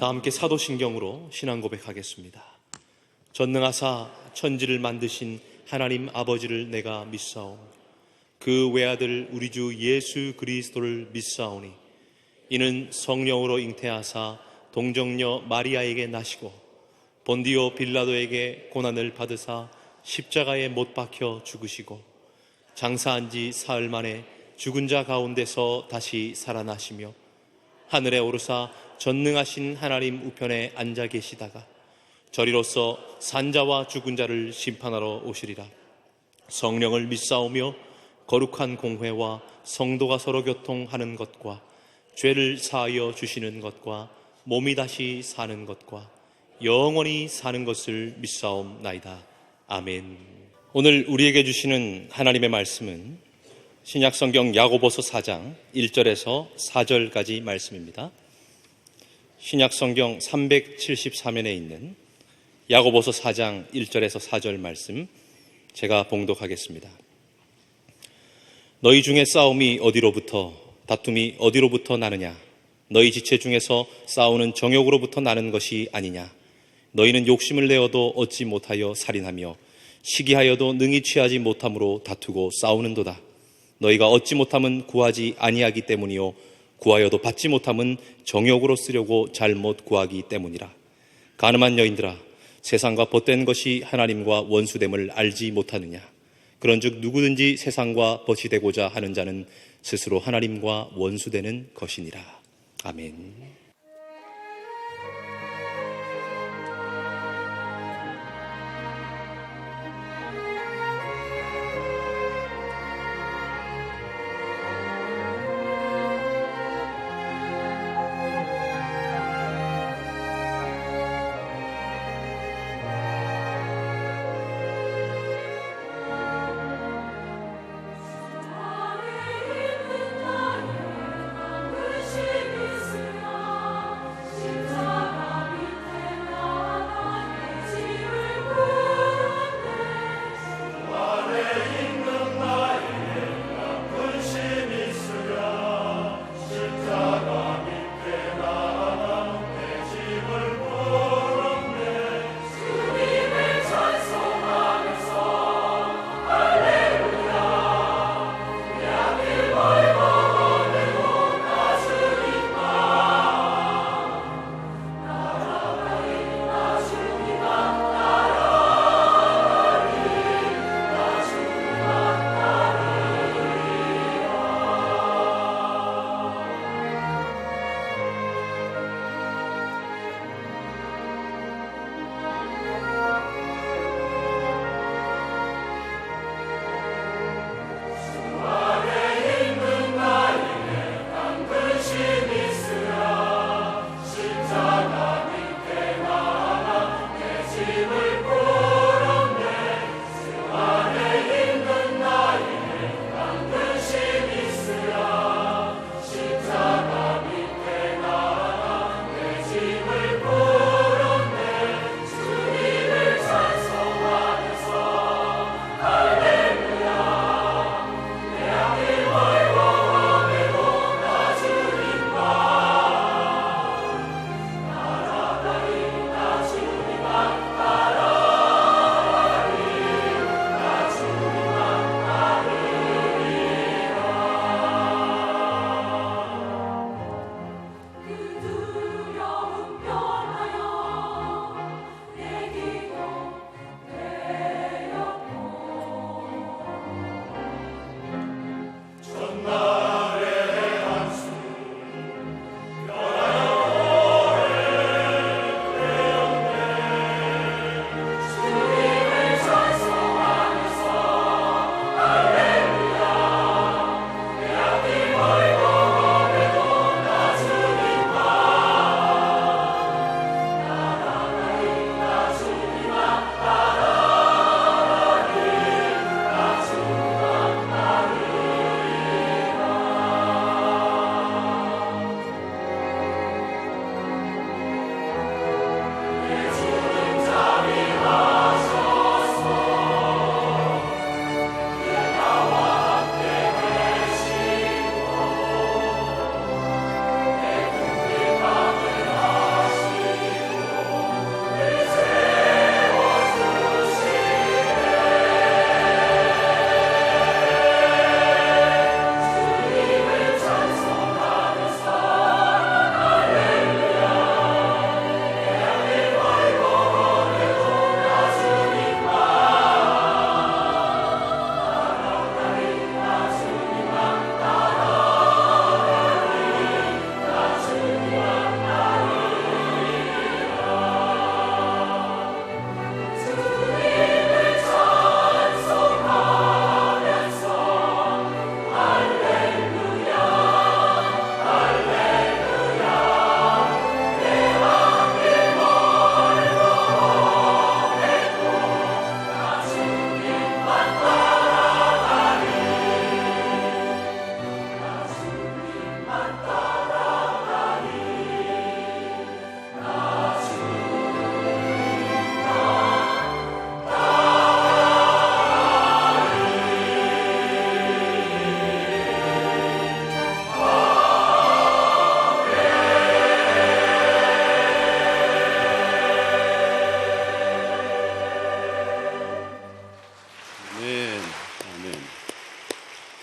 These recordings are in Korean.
다 함께 사도신경으로 신앙 고백하겠습니다. 전능하사 천지를 만드신 하나님 아버지를 내가 믿사오며 그 외아들 우리 주 예수 그리스도를 믿사오니 이는 성령으로 잉태하사 동정녀 마리아에게 나시고 본디오 빌라도에게 고난을 받으사 십자가에 못 박혀 죽으시고 장사한 지 사흘 만에 죽은 자 가운데서 다시 살아나시며 하늘에 오르사 전능하신 하나님 우편에 앉아 계시다가 저리로서 산자와 죽은 자를 심판하러 오시리라. 성령을 믿사오며 거룩한 공회와 성도가 서로 교통하는 것과 죄를 사하여 주시는 것과 몸이 다시 사는 것과 영원히 사는 것을 믿사옵나이다. 아멘. 오늘 우리에게 주시는 하나님의 말씀은 신약성경 야고보서 4장 1절에서 4절까지 말씀입니다. 신약성경 373면에 있는 야고보서 4장 1절에서 4절 말씀 제가 봉독하겠습니다. 너희 중에 싸움이 어디로부터 다툼이 어디로부터 나느냐? 너희 지체 중에서 싸우는 정욕으로부터 나는 것이 아니냐? 너희는 욕심을 내어도 얻지 못하여 살인하며 시기하여도 능히 취하지 못함으로 다투고 싸우는도다. 너희가 얻지 못함은 구하지 아니하기 때문이요 구하여도 받지 못함은 정욕으로 쓰려고 잘못 구하기 때문이라. 가늠한 여인들아, 세상과 벗된 것이 하나님과 원수됨을 알지 못하느냐? 그런즉 누구든지 세상과 벗이 되고자 하는 자는 스스로 하나님과 원수되는 것이니라. 아멘. 나를 입은 나를 감으심이 있으나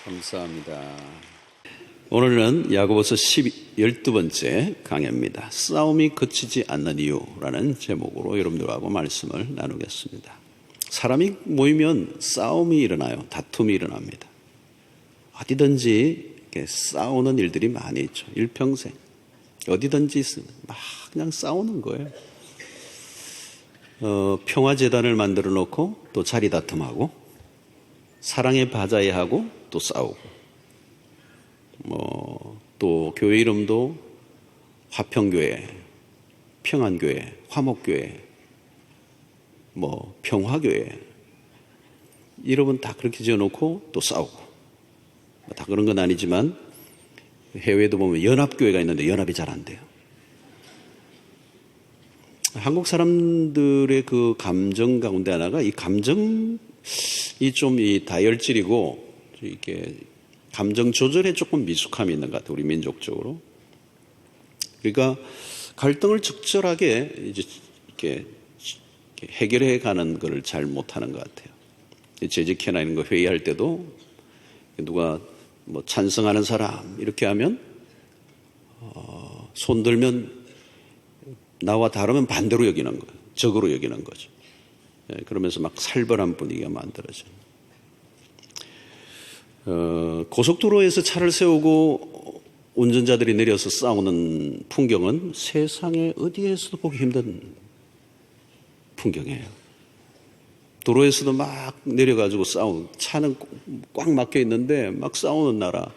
감사합니다. 오늘은 야고보서 12번째 강해입니다. 싸움이 그치지 않는 이유라는 제목으로 여러분들하고 말씀을 나누겠습니다. 사람이 모이면 싸움이 일어나요. 다툼이 일어납니다. 어디든지 이렇게 싸우는 일들이 많이 있죠. 일평생 어디든지 막 그냥 싸우는 거예요. 평화재단을 만들어 놓고 또 자리 다툼하고, 사랑의 바자회 하고 또 싸우고, 또 교회 이름도 화평교회, 평안교회, 화목교회, 평화교회, 이름은 다 그렇게 지어놓고 또 싸우고, 다 그런 건 아니지만 해외에도 보면 연합교회가 있는데 연합이 잘 안 돼요. 한국 사람들의 그 감정 가운데 하나가, 이 감정이 좀 이 다혈질이고 이렇게 감정 조절에 조금 미숙함이 있는 것 같아요. 우리 민족적으로. 그러니까 갈등을 적절하게 이렇게 해결해 가는 걸 잘 못하는 것 같아요. 재직회나 이런 거 회의할 때도 누가 찬성하는 사람 이렇게 하면 손 들면 나와 다르면 반대로 여기는 거예요. 적으로 여기는 거죠. 그러면서 막 살벌한 분위기가 만들어져요. 고속도로에서 차를 세우고 운전자들이 내려서 싸우는 풍경은 세상에 어디에서도 보기 힘든 풍경이에요. 도로에서도 막 내려가지고 차는 꽉 막혀 있는데 막 싸우는 나라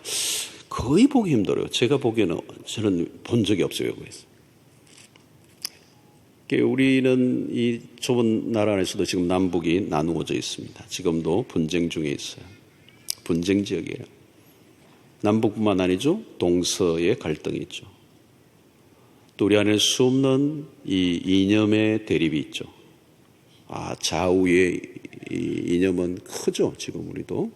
거의 보기 힘들어요. 제가 보기에는 저는 본 적이 없어요. 여기에서. 우리는 이 좁은 나라 안에서도 지금 남북이 나누어져 있습니다. 지금도 분쟁 중에 있어요. 분쟁 지역이에요. 남북뿐만 아니죠. 동서의 갈등이 있죠. 또 우리 안에 수없는 이 이념의 대립이 있죠. 좌우의 이 이념은 크죠. 지금 우리도.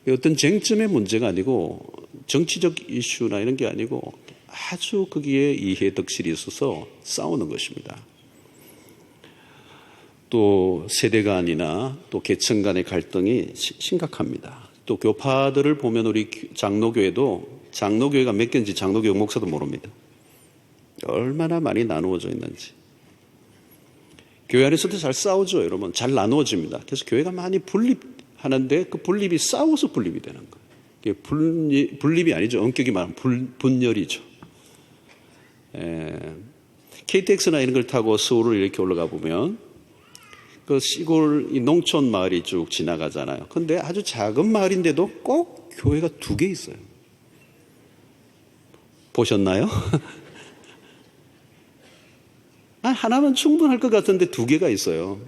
어떤 쟁점의 문제가 아니고 정치적 이슈나 이런 게 아니고 아주 거기에 이해덕실이 있어서 싸우는 것입니다. 또 세대 간이나 또 계층 간의 갈등이 심각합니다. 또 교파들을 보면 우리 장로교회도 장로교회가 몇 개인지 장로교회 목사도 모릅니다. 얼마나 많이 나누어져 있는지. 교회 안에서도 잘 싸우죠, 여러분. 잘 나누어집니다. 그래서 교회가 많이 분립하는데 그 분립이 싸워서 분립이 되는 거예요. 분립이 아니죠. 엄격히 말하면 분열이죠. KTX나 이런 걸 타고 서울을 이렇게 올라가 보면 그 시골 이 농촌 마을이 쭉 지나가잖아요. 근데 아주 작은 마을인데도 꼭 교회가 2개 있어요. 보셨나요? 하나면 충분할 것 같은데 2개가 있어요.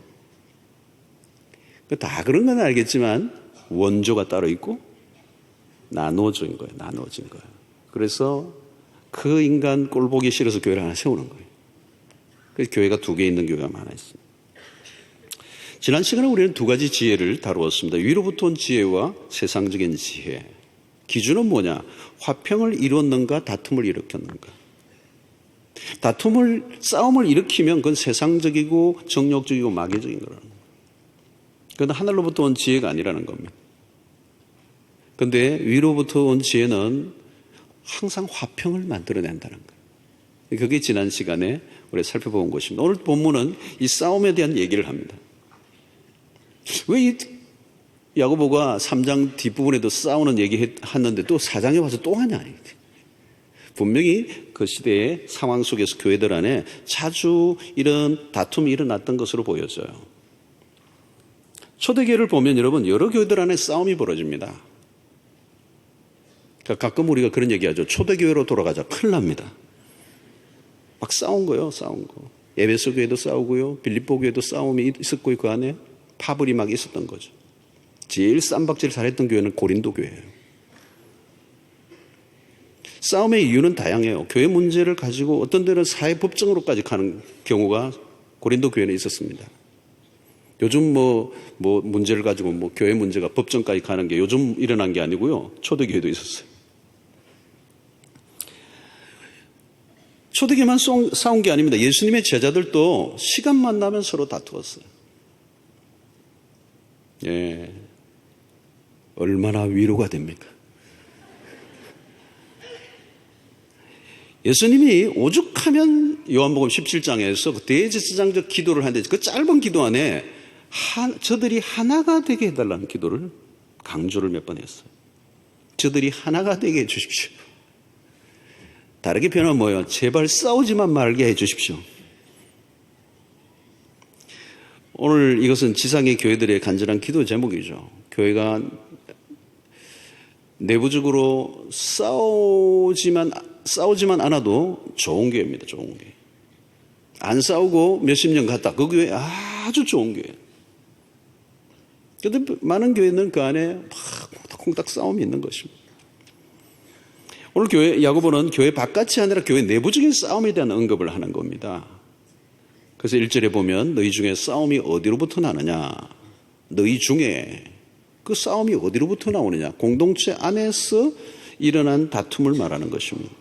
다 그런 건 알겠지만 원조가 따로 있고 나누어진 거예요. 나누어진 거예요. 그래서 그 인간 꼴 보기 싫어서 교회를 하나 세우는 거예요. 그래서 교회가 2개 있는 교회가 많아 있습니다. 지난 시간에 우리는 2가지 지혜를 다루었습니다. 위로부터 온 지혜와 세상적인 지혜. 기준은 뭐냐? 화평을 이루었는가, 다툼을 일으켰는가. 싸움을 일으키면 그건 세상적이고 정욕적이고 마귀적인 거라는 거예요. 그건 하늘로부터 온 지혜가 아니라는 겁니다. 그런데 위로부터 온 지혜는 항상 화평을 만들어낸다는 거예요. 그게 지난 시간에 우리가 살펴본 것입니다. 오늘 본문은 이 싸움에 대한 얘기를 합니다. 왜 이 야고보가 3장 뒷부분에도 싸우는 얘기 했는데 또 4장에 와서 또 하냐. 분명히 그 시대의 상황 속에서 교회들 안에 자주 이런 다툼이 일어났던 것으로 보여져요. 초대교회를 보면 여러분 여러 교회들 안에 싸움이 벌어집니다. 그러니까 가끔 우리가 그런 얘기하죠. 초대교회로 돌아가자. 큰일 납니다. 막 싸운 거예요. 싸운 거. 에베소 교회도 싸우고요. 빌립보 교회도 싸움이 있었고 그 안에 파벌이 막 있었던 거죠. 제일 쌈박질 잘했던 교회는 고린도 교회예요. 싸움의 이유는 다양해요. 교회 문제를 가지고 어떤 데는 사회법정으로까지 가는 경우가 고린도 교회에 있었습니다. 요즘 뭐 문제를 가지고 교회 문제가 법정까지 가는 게 요즘 일어난 게 아니고요. 초대교회도 있었어요. 초대교회만 싸운 게 아닙니다. 예수님의 제자들도 시간만 나면 서로 다투었어요. 예. 얼마나 위로가 됩니까? 예수님이 오죽하면 요한복음 17장에서 그 대제사장적 기도를 하는데 그 짧은 기도 안에 저들이 하나가 되게 해달라는 기도를 강조를 몇 번 했어요. 저들이 하나가 되게 해주십시오. 다르게 표현하면 뭐예요? 제발 싸우지만 말게 해주십시오. 오늘 이것은 지상의 교회들의 간절한 기도 제목이죠. 교회가 내부적으로 싸우지만 않아도 좋은 교회입니다. 좋은 교회. 안 싸우고 몇십 년 갔다. 그 교회 아주 좋은 교회. 그런데 많은 교회는 그 안에 막 콩닥콩닥 싸움이 있는 것입니다. 오늘 교회 야고보는 교회 바깥이 아니라 교회 내부적인 싸움에 대한 언급을 하는 겁니다. 그래서 1절에 보면 너희 중에 싸움이 어디로부터 나느냐. 너희 중에 그 싸움이 어디로부터 나오느냐. 공동체 안에서 일어난 다툼을 말하는 것입니다.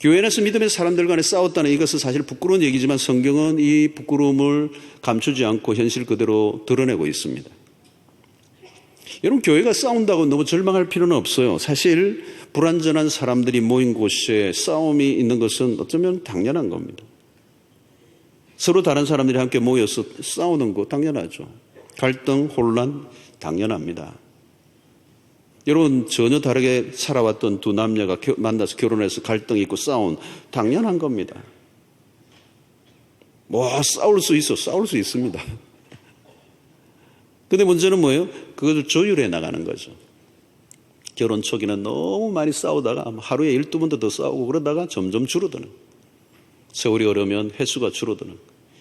교회 안에서 믿음의 사람들 간에 싸웠다는 이것은 사실 부끄러운 얘기지만 성경은 이 부끄러움을 감추지 않고 현실 그대로 드러내고 있습니다. 여러분, 교회가 싸운다고 너무 절망할 필요는 없어요. 사실 불완전한 사람들이 모인 곳에 싸움이 있는 것은 어쩌면 당연한 겁니다. 서로 다른 사람들이 함께 모여서 싸우는 거 당연하죠. 갈등, 혼란 당연합니다. 여러분, 전혀 다르게 살아왔던 두 남녀가 만나서 결혼해서 갈등이 있고 싸운 당연한 겁니다. 싸울 수 있습니다. 근데 문제는 뭐예요? 그것을 조율해 나가는 거죠. 결혼 초기는 너무 많이 싸우다가 하루에 12번 더 싸우고 그러다가 점점 줄어드는. 세월이 오르면 횟수가 줄어드는.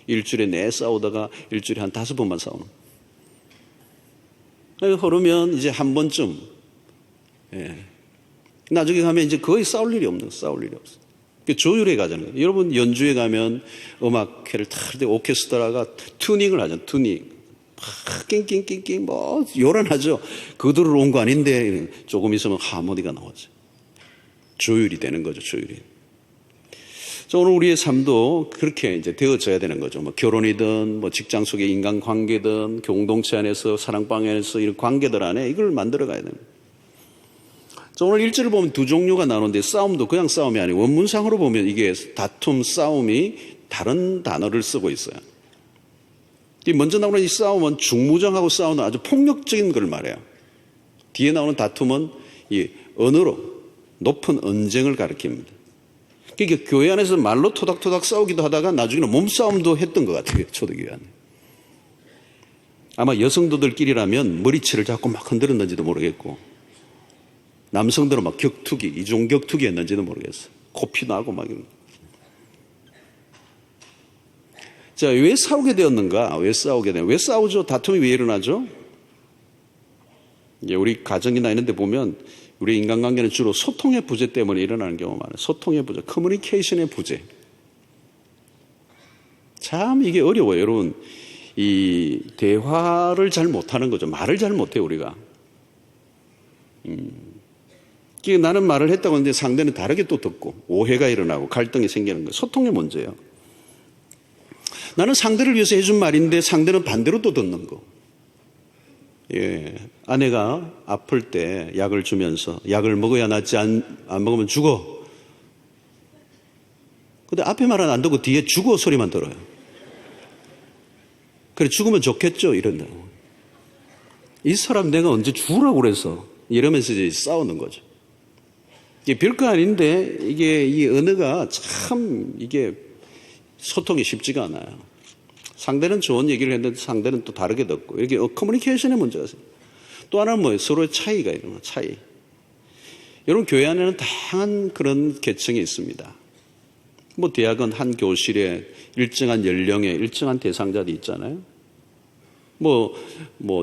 일주일에 내 싸우다가 일주일에 한 5번만 싸우는. 흐르면 이제 한 번쯤, 나중에 가면 이제 거의 싸울 일이 없어. 조율해 가자는 거예요. 여러분, 연주회 가면 음악회를 탈 때 오케스트라가 튜닝을 하잖아요. 튜닝. 낑낑낑낑 요란하죠. 그대로 온 거 아닌데 조금 있으면 하모니가 나오죠. 조율이 되는 거죠. 조율이. 오늘 우리의 삶도 그렇게 이제 되어져야 되는 거죠. 결혼이든 직장 속의 인간 관계든 공동체 안에서 사랑방 안에서 이런 관계들 안에 이걸 만들어 가야 됩니다. 오늘 1절을 보면 두 종류가 나오는데 싸움도 그냥 싸움이 아니고 원문상으로 보면 이게 다툼, 싸움이 다른 단어를 쓰고 있어요. 먼저 나오는 이 싸움은 중무정하고 싸우는 아주 폭력적인 걸 말해요. 뒤에 나오는 다툼은 이 언어로 높은 언쟁을 가리킵니다. 그러니까 교회 안에서 말로 토닥토닥 싸우기도 하다가 나중에는 몸싸움도 했던 것 같아요. 초대교회 안에. 아마 여성도들끼리라면 머리채를 잡고 막 흔들었는지도 모르겠고 남성들은 막 격투기, 이종격투기 했는지도 모르겠어요. 코피 나고 막 이런. 자, 왜 싸우게 되었는가? 왜 싸우죠? 다툼이 왜 일어나죠? 이제 우리 가정이나 이런 데 보면 우리 인간관계는 주로 소통의 부재 때문에 일어나는 경우가 많아요. 소통의 부재, 커뮤니케이션의 부재. 참 이게 어려워요. 여러분, 이 대화를 잘 못하는 거죠. 말을 잘 못해요, 우리가. 나는 말을 했다고 하는데 상대는 다르게 또 듣고 오해가 일어나고 갈등이 생기는 거예요. 소통의 문제예요. 나는 상대를 위해서 해준 말인데 상대는 반대로 또 듣는 거. 아내가 아플 때 약을 주면서 약을 먹어야 낫지 안 먹으면 죽어. 근데 앞에 말은 안 듣고 뒤에 죽어 소리만 들어요. 그래 죽으면 좋겠죠 이런다고. 이 사람 내가 언제 죽으라고 그래서 이러면서 이제 싸우는 거죠. 이게 별거 아닌데 이게 이 언어가 참 이게 소통이 쉽지가 않아요. 상대는 좋은 얘기를 했는데 상대는 또 다르게 듣고 이렇게 커뮤니케이션의 문제가 있어요. 또 하나는 뭐예요? 서로의 차이가 있는 차이. 여러분, 교회 안에는 다양한 그런 계층이 있습니다. 대학은 한 교실에 일정한 연령의 일정한 대상자들이 있잖아요.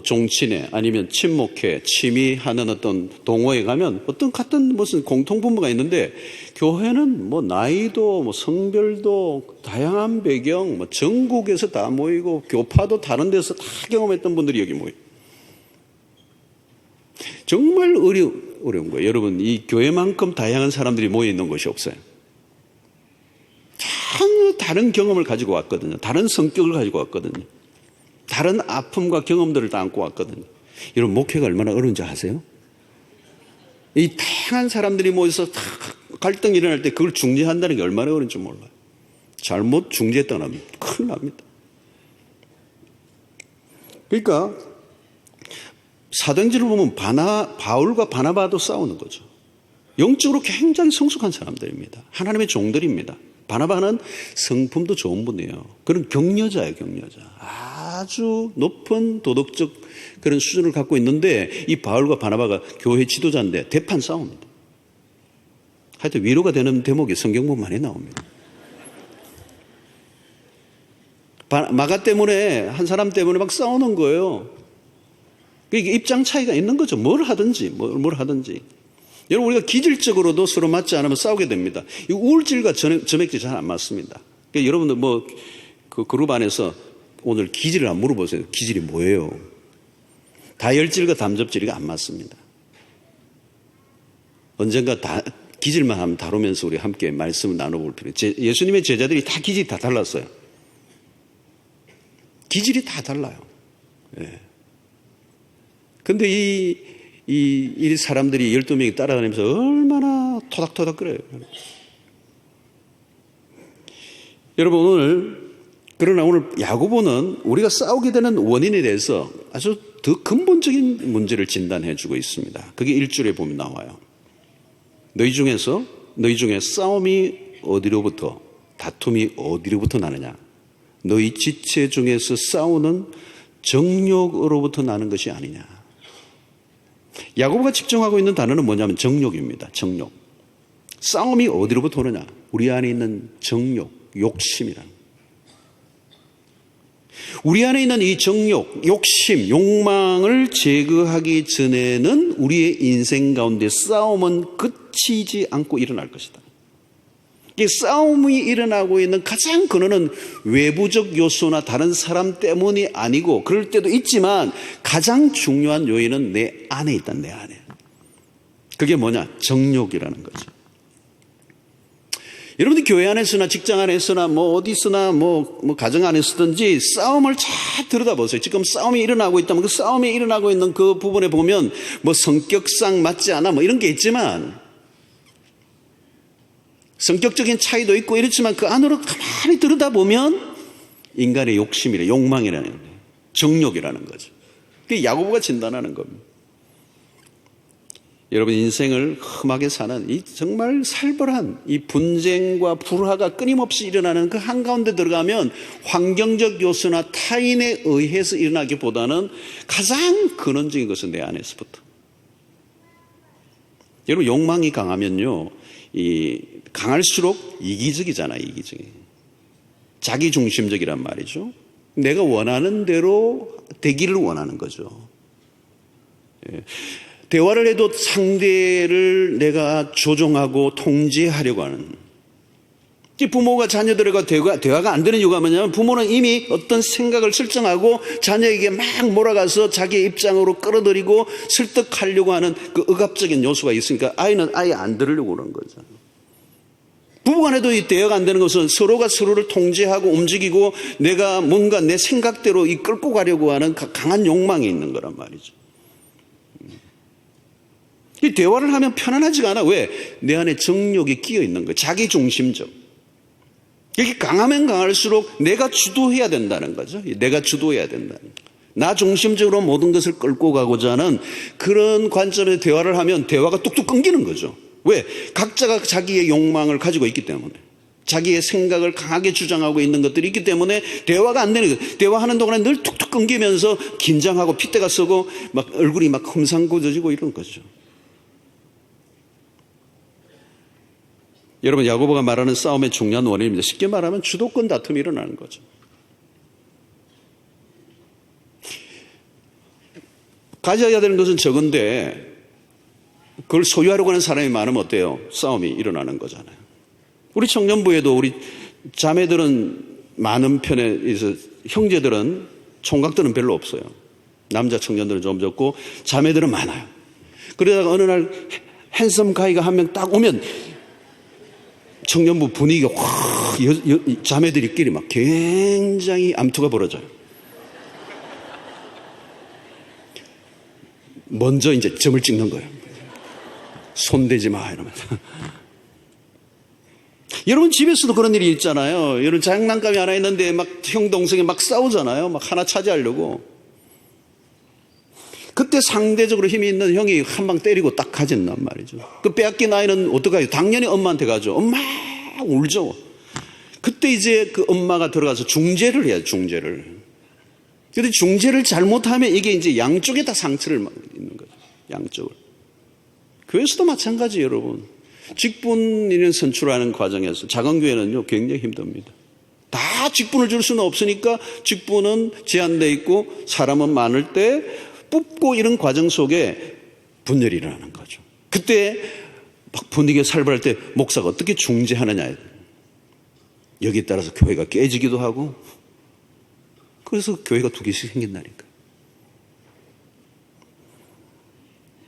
종친회 아니면 친목회, 취미하는 어떤 동호회 가면 어떤 같은 무슨 공통분모가 있는데 교회는 나이도 성별도 다양한 배경 전국에서 다 모이고 교파도 다른 데서 다 경험했던 분들이 여기 모여요. 정말 어려운 거예요. 여러분, 이 교회만큼 다양한 사람들이 모여 있는 곳이 없어요. 다른 경험을 가지고 왔거든요. 다른 성격을 가지고 왔거든요. 다른 아픔과 경험들을 다 안고 왔거든요. 여러분, 목회가 얼마나 어려운지 아세요? 이 다양한 사람들이 모여서 다 갈등이 일어날 때 그걸 중재한다는 게 얼마나 어려운지 몰라요. 잘못 중재했다가 큰일 납니다. 그러니까 사도행전을 보면 바울과 바나바도 싸우는 거죠. 영적으로 굉장히 성숙한 사람들입니다. 하나님의 종들입니다. 바나바는 성품도 좋은 분이에요. 그런 격려자예요, 격려자. 아주 높은 도덕적 그런 수준을 갖고 있는데 이 바울과 바나바가 교회 지도자인데 대판 싸웁니다. 하여튼 위로가 되는 대목이 성경 보면 많이 나옵니다. 마가 때문에 한 사람 때문에 막 싸우는 거예요. 이게 입장 차이가 있는 거죠. 뭘 하든지. 여러분, 우리가 기질적으로도 서로 맞지 않으면 싸우게 됩니다. 이 우울질과 점액질이 잘 안 맞습니다. 그러니까 여러분들 그 그룹 안에서 오늘 기질을 안 물어보세요. 기질이 뭐예요? 다혈질과 담접질이 안 맞습니다. 언젠가 기질만 하면 다루면서 우리 함께 말씀을 나눠볼 필요. 예수님의 제자들이 다 기질이 다 달랐어요. 기질이 다 달라요. 예. 근데 이 사람들이 12명이 따라다니면서 얼마나 토닥토닥 거려요. 여러분, 그러나 오늘 야고보는 우리가 싸우게 되는 원인에 대해서 아주 더 근본적인 문제를 진단해 주고 있습니다. 그게 1절에 보면 나와요. 너희 중에 싸움이 어디로부터, 다툼이 어디로부터 나느냐? 너희 지체 중에서 싸우는 정욕으로부터 나는 것이 아니냐? 야고보가 집중하고 있는 단어는 뭐냐면 정욕입니다. 정욕. 싸움이 어디로부터 오느냐? 우리 안에 있는 정욕, 욕심이라는. 우리 안에 있는 이 정욕, 욕심, 욕망을 제거하기 전에는 우리의 인생 가운데 싸움은 그치지 않고 일어날 것이다. 이 싸움이 일어나고 있는 가장 근원은 외부적 요소나 다른 사람 때문이 아니고 그럴 때도 있지만 가장 중요한 요인은 내 안에 있다. 내 안에. 그게 뭐냐? 정욕이라는 거죠. 여러분들 교회 안에서나 직장 안에서나 어디서나 가정 안에서든지 싸움을 잘 들여다보세요. 지금 싸움이 일어나고 있다면 그 싸움이 일어나고 있는 그 부분에 보면 성격상 맞지 않아 이런 게 있지만 성격적인 차이도 있고 이렇지만 그 안으로 가만히 들여다보면 인간의 욕심이래, 욕망이라는 거예요. 정욕이라는 거죠. 그게 야고보가 진단하는 겁니다. 여러분, 인생을 험하게 사는 이 정말 살벌한 이 분쟁과 불화가 끊임없이 일어나는 그 한가운데 들어가면 환경적 요소나 타인에 의해서 일어나기보다는 가장 근원적인 것은 내 안에서부터. 여러분, 욕망이 강하면요, 강할수록 이기적이잖아요, 이기적이. 자기중심적이란 말이죠. 내가 원하는 대로 되기를 원하는 거죠. 대화를 해도 상대를 내가 조종하고 통제하려고 하는. 부모가 자녀들과 대화가 안 되는 이유가 뭐냐면 부모는 이미 어떤 생각을 설정하고 자녀에게 막 몰아가서 자기의 입장으로 끌어들이고 설득하려고 하는 그 억압적인 요소가 있으니까 아이는 아예 안 들으려고 그러는 거죠. 부부간에도 이 대화가 안 되는 것은 서로가 서로를 통제하고 움직이고 내가 뭔가 내 생각대로 끌고 가려고 하는 강한 욕망이 있는 거란 말이죠. 이 대화를 하면 편안하지가 않아. 왜? 내 안에 정욕이 끼어 있는 거예요. 자기중심적. 이렇게 강하면 강할수록 내가 주도해야 된다는 거죠. 내가 주도해야 된다는 거예요. 나 중심적으로 모든 것을 끌고 가고자 하는 그런 관점에서 대화를 하면 대화가 뚝뚝 끊기는 거죠. 왜? 각자가 자기의 욕망을 가지고 있기 때문에. 자기의 생각을 강하게 주장하고 있는 것들이 있기 때문에 대화가 안 되는 거예요. 대화하는 동안에 늘 툭툭 끊기면서 긴장하고 핏대가 서고 막 얼굴이 막 험상궂어지고 이런 거죠. 여러분, 야고보가 말하는 싸움의 중요한 원인입니다. 쉽게 말하면 주도권 다툼이 일어나는 거죠. 가져야 되는 것은 적은데 그걸 소유하려고 하는 사람이 많으면 어때요? 싸움이 일어나는 거잖아요. 우리 청년부에도 우리 자매들은 많은 편에 있어 형제들은 총각들은 별로 없어요. 남자 청년들은 좀 적고 자매들은 많아요. 그러다가 어느 날 핸섬 가이가 한 명 딱 오면 청년부 분위기가 확 자매들끼리 막 굉장히 암투가 벌어져요. 먼저 이제 점을 찍는 거예요. 손대지 마 이러면서. 여러분 집에서도 그런 일이 있잖아요. 여러분 장난감이 하나 있는데 막 형 동생이 막 싸우잖아요. 막 하나 차지하려고. 그때 상대적으로 힘이 있는 형이 한 방 때리고 딱 가진단 말이죠. 그 빼앗긴 아이는 어떡해요? 당연히 엄마한테 가죠. 엄마 울죠. 그때 이제 그 엄마가 들어가서 중재를 해야죠. 중재를. 근데 중재를 잘못하면 이게 이제 양쪽에 다 상처를 있는 거죠. 양쪽을. 교회에서도 마찬가지 여러분. 직분인을 선출하는 과정에서 작은 교회는요 굉장히 힘듭니다. 다 직분을 줄 수는 없으니까 직분은 제한되어 있고 사람은 많을 때 뽑고 이런 과정 속에 분열이 일어나는 거죠. 그때 막 분위기가 살벌할 때 목사가 어떻게 중재하느냐. 여기에 따라서 교회가 깨지기도 하고 그래서 교회가 두 개씩 생긴다니까.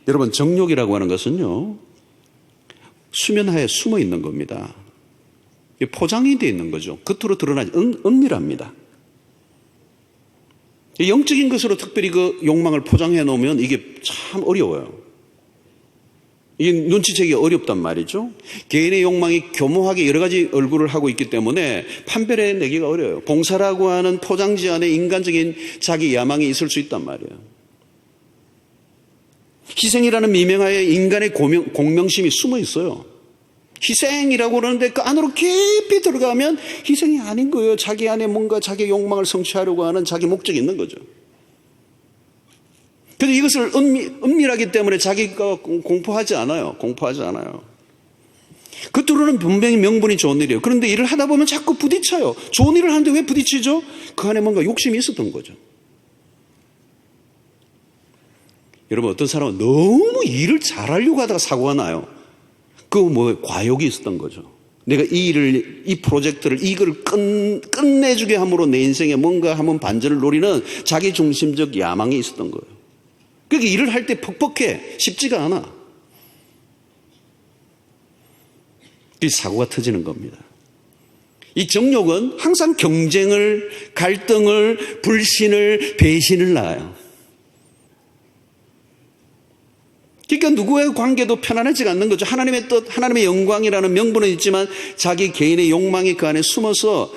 여러분 정욕이라고 하는 것은요 수면하에 숨어 있는 겁니다. 포장이 되어 있는 거죠. 겉으로 드러나지 은밀합니다. 영적인 것으로 특별히 그 욕망을 포장해 놓으면 이게 참 어려워요. 이게 눈치채기 어렵단 말이죠. 개인의 욕망이 교모하게 여러 가지 얼굴을 하고 있기 때문에 판별해 내기가 어려워요. 봉사라고 하는 포장지 안에 인간적인 자기 야망이 있을 수 있단 말이에요. 희생이라는 미명하에 인간의 공명심이 숨어 있어요. 희생이라고 그러는데 그 안으로 깊이 들어가면 희생이 아닌 거예요. 자기 안에 뭔가 자기 욕망을 성취하려고 하는 자기 목적이 있는 거죠. 그런데 이것을 은밀하기 때문에 자기가 공포하지 않아요. 공포하지 않아요. 겉으로는 분명히 명분이 좋은 일이에요. 그런데 일을 하다 보면 자꾸 부딪혀요. 좋은 일을 하는데 왜 부딪히죠? 그 안에 뭔가 욕심이 있었던 거죠. 여러분 어떤 사람은 너무 일을 잘하려고 하다가 사고가 나요. 과욕이 있었던 거죠. 내가 이 프로젝트를 이걸 끝내주게 함으로 내 인생에 뭔가 한번 반전을 노리는 자기 중심적 야망이 있었던 거예요. 그러니까 일을 할 때 퍽퍽해. 쉽지가 않아. 이 사고가 터지는 겁니다. 이 정욕은 항상 경쟁을, 갈등을, 불신을, 배신을 낳아요. 그러니까 누구의 관계도 편안하지가 않는 거죠. 하나님의 뜻, 하나님의 영광이라는 명분은 있지만 자기 개인의 욕망이 그 안에 숨어서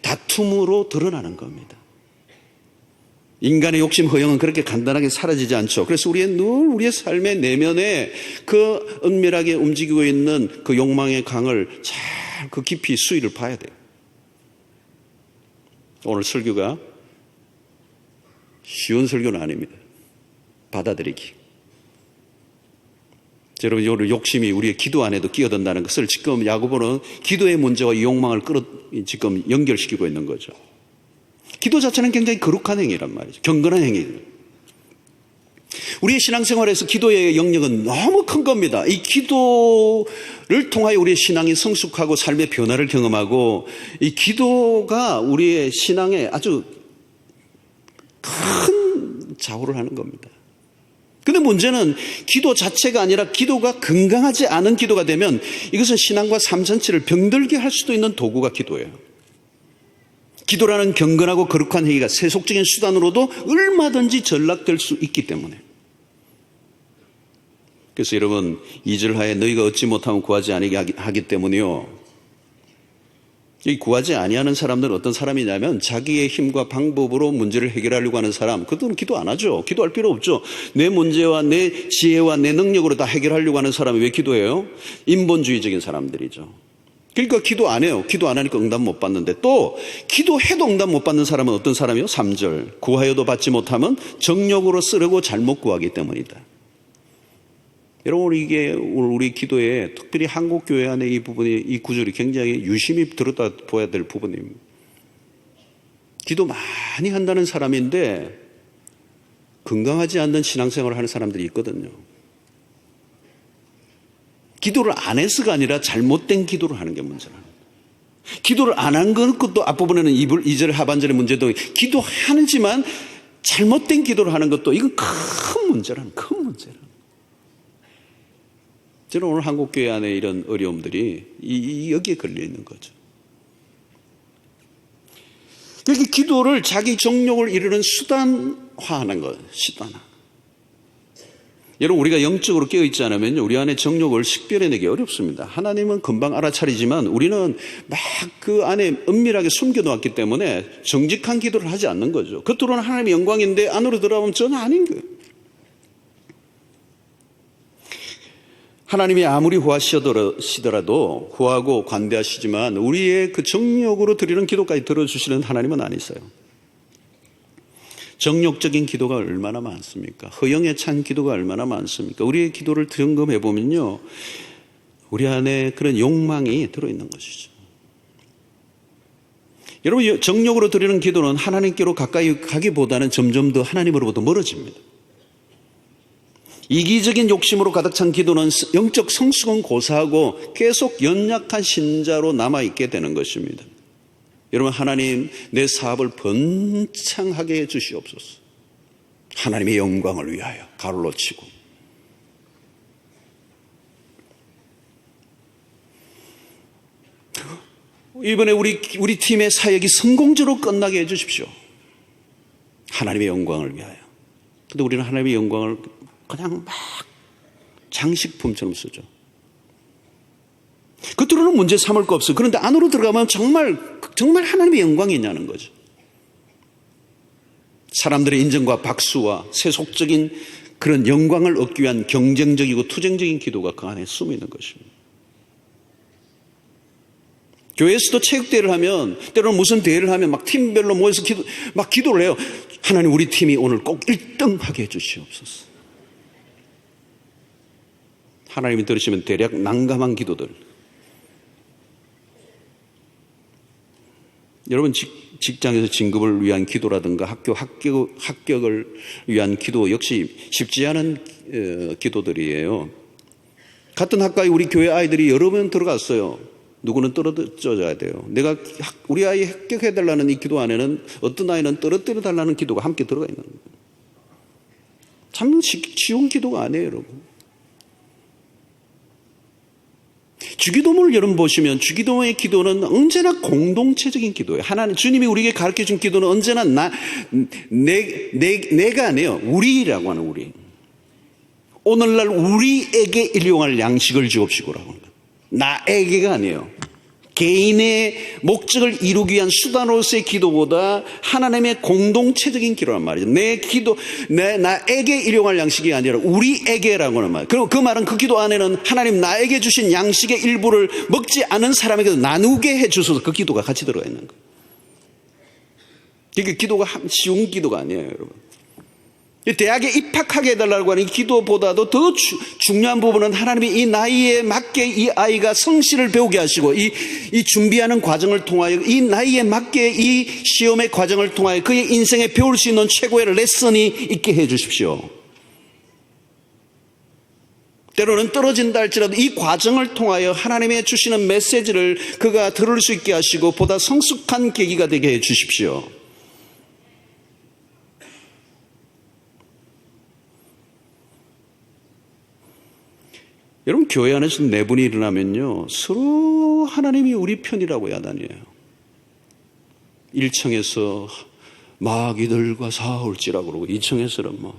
다툼으로 드러나는 겁니다. 인간의 욕심, 허영은 그렇게 간단하게 사라지지 않죠. 그래서 우리의 삶의 내면에 그 은밀하게 움직이고 있는 그 욕망의 강을 잘 그 깊이 수위를 봐야 돼요. 오늘 설교가 쉬운 설교는 아닙니다. 받아들이기. 여러분, 오늘 욕심이 우리의 기도 안에도 끼어든다는 것을 지금 야고보는 기도의 문제와 욕망을 지금 연결시키고 있는 거죠. 기도 자체는 굉장히 거룩한 행위란 말이죠. 경건한 행위. 우리의 신앙생활에서 기도의 영역은 너무 큰 겁니다. 이 기도를 통하여 우리의 신앙이 성숙하고 삶의 변화를 경험하고 이 기도가 우리의 신앙에 아주 큰 좌우를 하는 겁니다. 근데 문제는 기도 자체가 아니라 기도가 건강하지 않은 기도가 되면 이것은 신앙과 삶 전체를 병들게 할 수도 있는 도구가 기도예요. 기도라는 경건하고 거룩한 행위가 세속적인 수단으로도 얼마든지 전락될 수 있기 때문에. 그래서 여러분 2절 하에 너희가 얻지 못하면 구하지 아니하게 하기 때문에요. 이 구하지 아니하는 사람들은 어떤 사람이냐면 자기의 힘과 방법으로 문제를 해결하려고 하는 사람, 그들은 기도 안 하죠. 기도할 필요 없죠. 내 문제와 내 지혜와 내 능력으로 다 해결하려고 하는 사람이 왜 기도해요? 인본주의적인 사람들이죠. 그러니까 기도 안 해요. 기도 안 하니까 응답 못 받는데 또 기도해도 응답 못 받는 사람은 어떤 사람이요? 3절 구하여도 받지 못하면 정욕으로 쓰려고 잘못 구하기 때문이다. 여러분 이게 우리 기도에 특별히 한국교회 안에 이 부분이 이 구절이 굉장히 유심히 들었다 보아야 될 부분입니다. 기도 많이 한다는 사람인데 건강하지 않는 신앙생활을 하는 사람들이 있거든요. 기도를 안 해서가 아니라 잘못된 기도를 하는 게 문제라는 거예요. 기도를 안 한 것도 앞부분에는 2절 하반절의 문제도 기도하는지만 잘못된 기도를 하는 것도 이건 큰 문제라는 저는 오늘 한국교회 안에 이런 어려움들이 여기에 걸려 있는 거죠. 그렇게 기도를 자기 정욕을 이루는 수단화하는 거예요. 수단화. 여러분, 우리가 영적으로 깨어있지 않으면 우리 안에 정욕을 식별해내기 어렵습니다. 하나님은 금방 알아차리지만 우리는 막 그 안에 은밀하게 숨겨놓았기 때문에 정직한 기도를 하지 않는 거죠. 겉으로는 하나님의 영광인데 안으로 들어가면 전혀 아닌 거예요. 하나님이 아무리 후하시더라도 후하고 관대하시지만 우리의 그 정욕으로 드리는 기도까지 들어주시는 하나님은 아니세요. 정욕적인 기도가 얼마나 많습니까? 허영에 찬 기도가 얼마나 많습니까? 우리의 기도를 점검해 보면요, 우리 안에 그런 욕망이 들어있는 것이죠. 여러분, 정욕으로 드리는 기도는 하나님께로 가까이 가기보다는 점점 더 하나님으로부터 멀어집니다. 이기적인 욕심으로 가득 찬 기도는 영적 성숙은 고사하고 계속 연약한 신자로 남아있게 되는 것입니다. 여러분, 하나님 내 사업을 번창하게 해주시옵소서. 하나님의 영광을 위하여 가로로 치고. 이번에 우리 팀의 사역이 성공적으로 끝나게 해주십시오. 하나님의 영광을 위하여. 근데 우리는 하나님의 영광을 그냥 막 장식품처럼 쓰죠. 겉으로는 문제 삼을 거 없어요. 그런데 안으로 들어가면 정말 하나님의 영광이 있냐는 거죠. 사람들의 인정과 박수와 세속적인 그런 영광을 얻기 위한 경쟁적이고 투쟁적인 기도가 그 안에 숨어 있는 것입니다. 교회에서도 체육대회를 하면, 때로는 무슨 대회를 하면 막 팀별로 모여서 기도를 해요. 하나님, 우리 팀이 오늘 꼭 1등 하게 해주시옵소서. 하나님이 들으시면 대략 난감한 기도들. 여러분, 직장에서 진급을 위한 기도라든가 합격을 위한 기도 역시 쉽지 않은 기도들이에요. 같은 학과에 우리 교회 아이들이 여러 명 들어갔어요. 누구는 떨어져야 돼요. 우리 아이 합격해달라는 이 기도 안에는 어떤 아이는 떨어뜨려달라는 기도가 함께 들어가 있는 거예요. 참 쉬운 기도가 아니에요, 여러분. 주기도문을 여러분 보시면 주기도문의 기도는 언제나 공동체적인 기도예요. 하나님, 주님이 우리에게 가르쳐준 기도는 언제나 내가 아니에요. 우리라고 하는 우리. 오늘날 우리에게 일용할 양식을 주옵시고라고 하는 거예요. 나에게가 아니에요. 개인의 목적을 이루기 위한 수단으로서의 기도보다 하나님의 공동체적인 기도란 말이죠. 나에게 일용할 양식이 아니라 우리에게라고 하는 말. 그리고 그 말은 그 기도 안에는 하나님 나에게 주신 양식의 일부를 먹지 않은 사람에게도 나누게 해주셔서 그 기도가 같이 들어가 있는 거예요. 이게 기도가 쉬운 기도가 아니에요, 여러분. 대학에 입학하게 해달라고 하는 기도보다도 더 중요한 부분은 하나님이 이 나이에 맞게 이 아이가 성실을 배우게 하시고 이 준비하는 과정을 통하여 이 나이에 맞게 이 시험의 과정을 통하여 그의 인생에 배울 수 있는 최고의 레슨이 있게 해 주십시오. 때로는 떨어진다 할지라도 이 과정을 통하여 하나님의 주시는 메시지를 그가 들을 수 있게 하시고 보다 성숙한 계기가 되게 해 주십시오. 여러분, 교회 안에서 내분이 일어나면요, 서로 하나님이 우리 편이라고 야단이에요. 1층에서 마귀들과 싸울지라고 그러고 2층에서는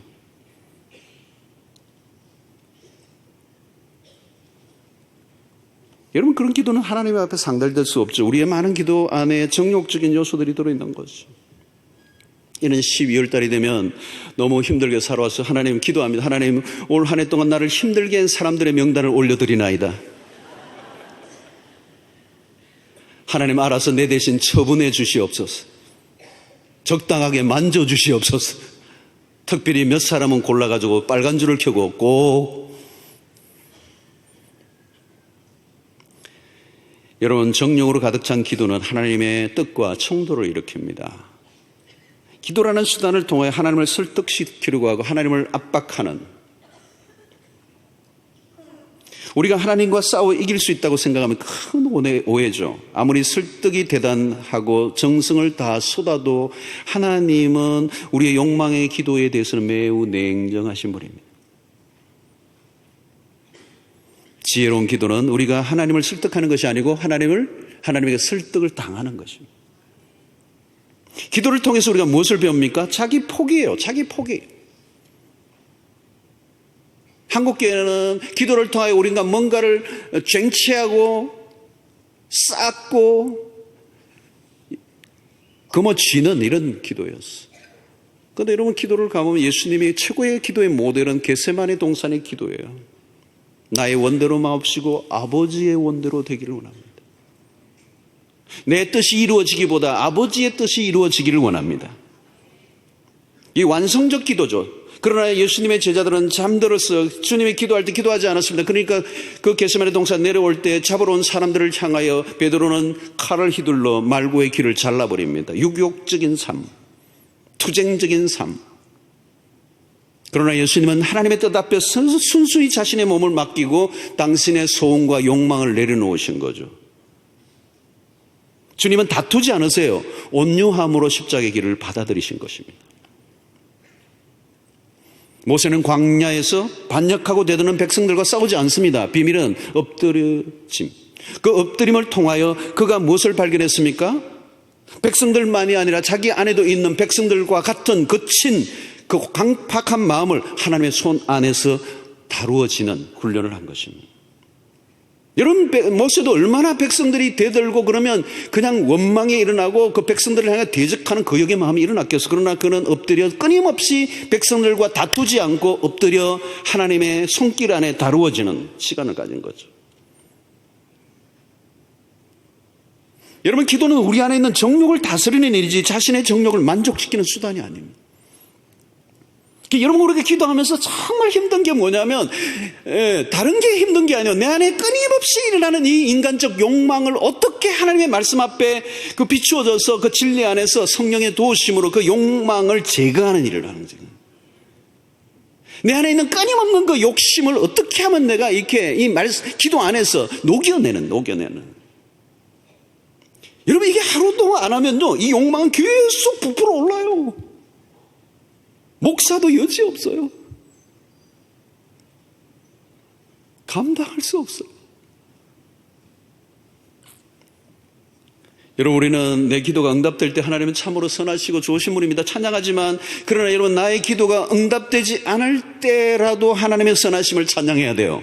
여러분, 그런 기도는 하나님 앞에 상달될 수 없죠. 우리의 많은 기도 안에 정욕적인 요소들이 들어있는 거죠. 이는 12월 달이 되면 너무 힘들게 살아와서 하나님 기도합니다. 하나님, 올 한 해 동안 나를 힘들게 한 사람들의 명단을 올려드리나이다. 하나님, 알아서 내 대신 처분해 주시옵소서. 적당하게 만져 주시옵소서. 특별히 몇 사람은 골라가지고 빨간 줄을 켜고 꼭. 여러분, 정욕으로 가득 찬 기도는 하나님의 뜻과 청도를 일으킵니다. 기도라는 수단을 통해 하나님을 설득시키려고 하고 하나님을 압박하는, 우리가 하나님과 싸워 이길 수 있다고 생각하면 큰 오해죠. 아무리 설득이 대단하고 정성을 다 쏟아도 하나님은 우리의 욕망의 기도에 대해서는 매우 냉정하신 분입니다. 지혜로운 기도는 우리가 하나님을 설득하는 것이 아니고 하나님에게 설득을 당하는 것입니다. 기도를 통해서 우리가 무엇을 배웁니까? 자기 포기예요. 자기 포기. 한국교회는 기도를 통하여 우리가 뭔가를 쟁취하고 쌓고 거머쥐는 이런 기도였어. 그런데 여러분, 기도를 가보면 예수님이 최고의 기도의 모델은 겟세마네 동산의 기도예요. 나의 원대로 마옵시고 아버지의 원대로 되기를 원합니다. 내 뜻이 이루어지기보다 아버지의 뜻이 이루어지기를 원합니다. 이 완성적 기도죠. 그러나 예수님의 제자들은 잠들었어. 주님이 기도할 때 기도하지 않았습니다. 그러니까 그 겟세마네 동산 내려올 때 잡으러 온 사람들을 향하여 베드로는 칼을 휘둘러 말고의 귀를 잘라버립니다. 유욕적인 삶, 투쟁적인 삶. 그러나 예수님은 하나님의 뜻 앞에 순수히 자신의 몸을 맡기고 당신의 소원과 욕망을 내려놓으신 거죠. 주님은 다투지 않으세요. 온유함으로 십자가의 길을 받아들이신 것입니다. 모세는 광야에서 반역하고 대드는 백성들과 싸우지 않습니다. 비밀은 엎드려짐. 그 엎드림을 통하여 그가 무엇을 발견했습니까? 백성들만이 아니라 자기 안에도 있는 백성들과 같은 거친 그 강팍한 마음을 하나님의 손 안에서 다루어지는 훈련을 한 것입니다. 여러분, 모세도 얼마나 백성들이 대들고 그러면 그냥 원망이 일어나고 그 백성들을 향해 대적하는 거역의 마음이 일어났겠어. 그러나 그는 엎드려 끊임없이 백성들과 다투지 않고 엎드려 하나님의 손길 안에 다루어지는 시간을 가진 거죠. 여러분, 기도는 우리 안에 있는 정욕을 다스리는 일이지 자신의 정욕을 만족시키는 수단이 아닙니다. 여러분, 우리가 기도하면서 정말 힘든 게 뭐냐면 다른 게 힘든 게 아니에요. 내 안에 끊임없이 일어나는 이 인간적 욕망을 어떻게 하나님의 말씀 앞에 그 비추어져서 그 진리 안에서 성령의 도우심으로 그 욕망을 제거하는 일을 하는 거죠. 내 안에 있는 끊임없는 그 욕심을 어떻게 하면 내가 이렇게 기도 안에서 녹여내는. 여러분, 이게 하루 동안 안 하면요, 이 욕망은 계속 부풀어 올라요. 목사도 여지없어요. 감당할 수 없어요. 여러분, 우리는 내 기도가 응답될 때 하나님은 참으로 선하시고 좋으신 분입니다. 찬양하지만, 그러나 여러분, 나의 기도가 응답되지 않을 때라도 하나님의 선하심을 찬양해야 돼요.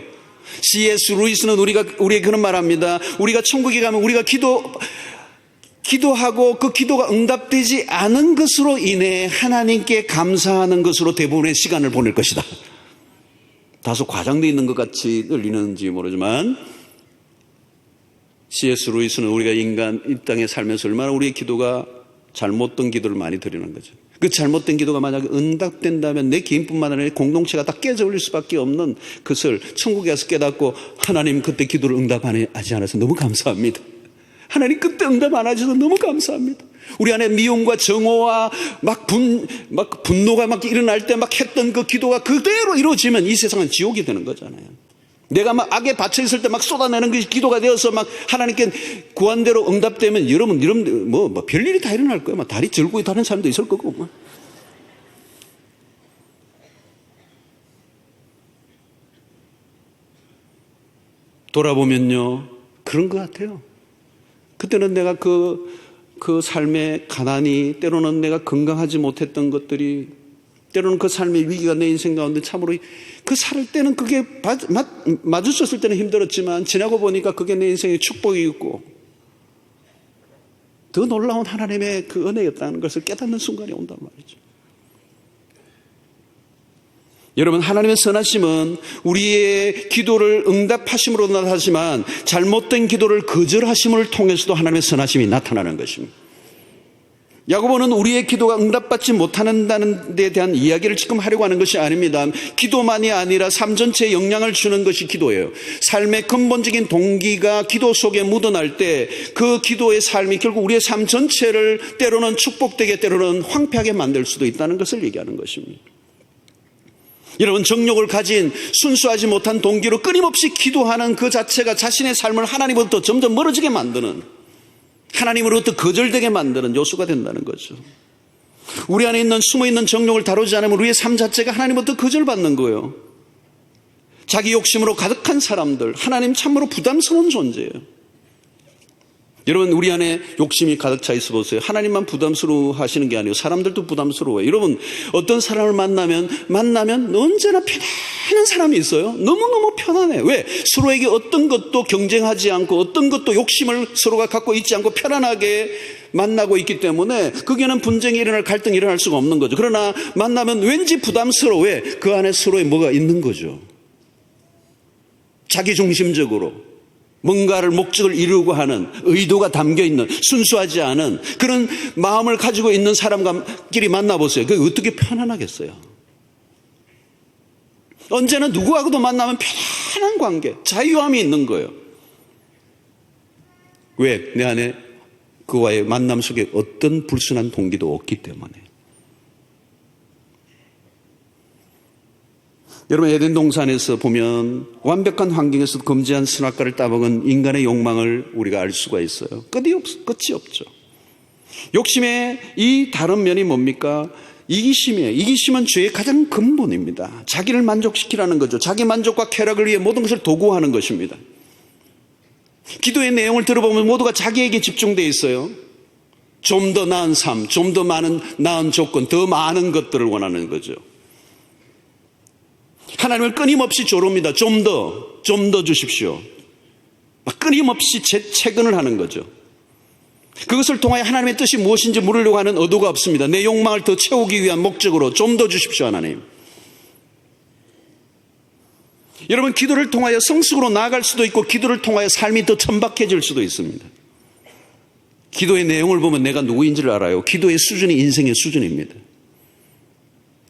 C.S. 루이스는 우리에게 그런 말합니다. 우리가 천국에 가면 우리가 기도하고 그 기도가 응답되지 않은 것으로 인해 하나님께 감사하는 것으로 대부분의 시간을 보낼 것이다. 다소 과장되어 있는 것 같이 들리는지 모르지만 C.S. 루이스는 우리가 이 땅에 살면서 얼마나 우리의 기도가 잘못된 기도를 많이 드리는 거죠. 그 잘못된 기도가 만약에 응답된다면 내 개인뿐만 아니라 공동체가 다 깨져버릴 수밖에 없는 것을 천국에 가서 깨닫고, 하나님 그때 기도를 응답하지 않아서 너무 감사합니다. 하나님 그때 응답 안 하셔서 너무 감사합니다. 우리 안에 미움과 정오와 분노가 막 일어날 때 막 했던 그 기도가 그대로 이루어지면 이 세상은 지옥이 되는 거잖아요. 내가 막 악에 받쳐 있을 때 막 쏟아내는 것이 기도가 되어서 막 하나님께 구한 대로 응답되면 여러분 별일이 다 일어날 거예요. 막 다리 절고 다른 사람도 있을 거고 막. 돌아보면요, 그런 것 같아요. 그때는 내가 그 삶의 가난이, 때로는 내가 건강하지 못했던 것들이, 때로는 그 삶의 위기가 내 인생 가운데 참으로 그 살 때는 그게 마주쳤을 때는 힘들었지만 지나고 보니까 그게 내 인생의 축복이었고 더 놀라운 하나님의 그 은혜였다는 것을 깨닫는 순간이 온단 말이죠. 여러분, 하나님의 선하심은 우리의 기도를 응답하심으로 나타나지만 잘못된 기도를 거절하심을 통해서도 하나님의 선하심이 나타나는 것입니다. 야고보는 우리의 기도가 응답받지 못한다는 데 대한 이야기를 지금 하려고 하는 것이 아닙니다. 기도만이 아니라 삶 전체에 영향을 주는 것이 기도예요. 삶의 근본적인 동기가 기도 속에 묻어날 때 그 기도의 삶이 결국 우리의 삶 전체를 때로는 축복되게 때로는 황폐하게 만들 수도 있다는 것을 얘기하는 것입니다. 여러분, 정욕을 가진 순수하지 못한 동기로 끊임없이 기도하는 그 자체가 자신의 삶을 하나님으로부터 점점 멀어지게 만드는, 하나님으로부터 거절되게 만드는 요소가 된다는 거죠. 우리 안에 있는 숨어있는 정욕을 다루지 않으면 우리의 삶 자체가 하나님으로부터 거절받는 거예요. 자기 욕심으로 가득한 사람들, 하나님 참으로 부담스러운 존재예요. 여러분, 우리 안에 욕심이 가득 차 있어 보세요. 하나님만 부담스러워 하시는 게 아니고 사람들도 부담스러워요. 여러분, 어떤 사람을 만나면 언제나 편안한 사람이 있어요. 너무너무 편안해. 왜? 서로에게 어떤 것도 경쟁하지 않고 어떤 것도 욕심을 서로가 갖고 있지 않고 편안하게 만나고 있기 때문에 거기에는 분쟁이 일어날, 갈등이 일어날 수가 없는 거죠. 그러나 만나면 왠지 부담스러워. 왜? 그 안에 서로의 뭐가 있는 거죠. 자기중심적으로 뭔가를 목적을 이루고 하는 의도가 담겨있는, 순수하지 않은 그런 마음을 가지고 있는 사람끼리 만나보세요. 그게 어떻게 편안하겠어요? 언제나 누구하고도 만나면 편안한 관계, 자유함이 있는 거예요. 왜? 내 안에 그와의 만남 속에 어떤 불순한 동기도 없기 때문에. 여러분, 에덴 동산에서 보면 완벽한 환경에서 금지한 선악과를 따먹은 인간의 욕망을 우리가 알 수가 있어요. 끝이 없죠. 욕심의 이 다른 면이 뭡니까? 이기심이에요. 이기심은 죄의 가장 근본입니다. 자기를 만족시키라는 거죠. 자기 만족과 쾌락을 위해 모든 것을 도구화하는 것입니다. 기도의 내용을 들어보면 모두가 자기에게 집중되어 있어요. 좀 더 나은 삶, 좀 더 많은 나은 조건, 더 많은 것들을 원하는 거죠. 하나님을 끊임없이 조릅니다. 좀 더 주십시오. 끊임없이 채근을 하는 거죠. 그것을 통하여 하나님의 뜻이 무엇인지 물으려고 하는 의도가 없습니다. 내 욕망을 더 채우기 위한 목적으로 좀 더 주십시오, 하나님. 여러분, 기도를 통하여 성숙으로 나아갈 수도 있고 기도를 통하여 삶이 더 천박해질 수도 있습니다. 기도의 내용을 보면 내가 누구인지를 알아요. 기도의 수준이 인생의 수준입니다.